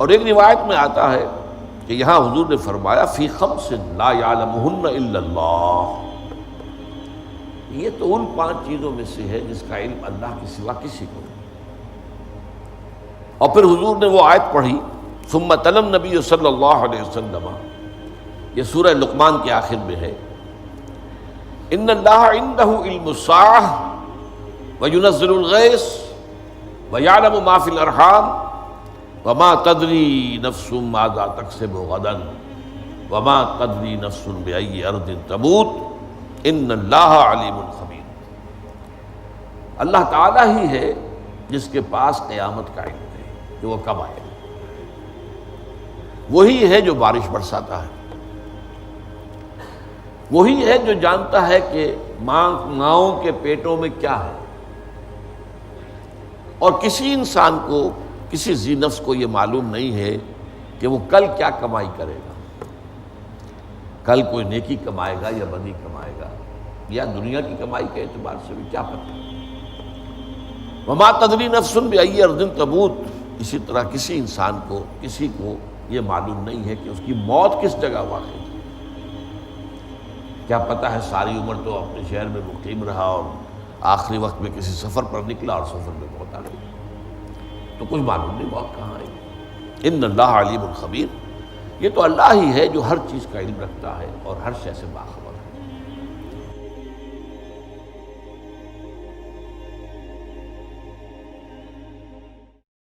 اور ایک روایت میں آتا ہے کہ یہاں حضور نے فرمایا فی خمس لا یعلمہن الا اللہ، یہ تو ان 5 چیزوں میں سے ہے جس کا علم اللہ کے سوا کسی کو نہیں۔ اور پھر حضور نے وہ آیت پڑھی ثم تلا النبی صلی اللہ علیہ وسلم، یہ سورہ لقمان کے آخر میں ہے، ان اللہ عنده علم الساعة وینزل الغیث ویعلم ما فی الارحام وما تدری نفس ماذا تکسب غدا وما تدری نفس بأی ارض تموت ان اللہ علیم خبیر۔ اللہ تعالیٰ ہی ہے جس کے پاس قیامت کا علم ہے کہ وہ کب آئے، وہی ہے جو بارش برساتا ہے، وہی ہے جو جانتا ہے کہ ماؤں کے پیٹوں میں کیا ہے، اور کسی انسان کو، کسی ذی نفس کو یہ معلوم نہیں ہے کہ وہ کل کیا کمائی کرے گا، کل کوئی نیکی کمائے گا یا بدی کمائے گا، یا دنیا کی کمائی کے اعتبار سے بھی کیا پتہ۔ وما تدری نفس بأی ارض تموت، اسی طرح کسی انسان کو، کسی کو یہ معلوم نہیں ہے کہ اس کی موت کس جگہ واقع ہے۔ کیا پتہ ہے ساری عمر تو اپنے شہر میں مقیم رہا اور آخری وقت میں کسی سفر پر نکلا اور سفر میں موت آ گئی، تو کچھ معلوم نہیں موت کہاں آئی۔ ان اللہ علیم خبیر، یہ تو اللہ ہی ہے جو ہر چیز کا علم رکھتا ہے اور ہر شے سے باخبر۔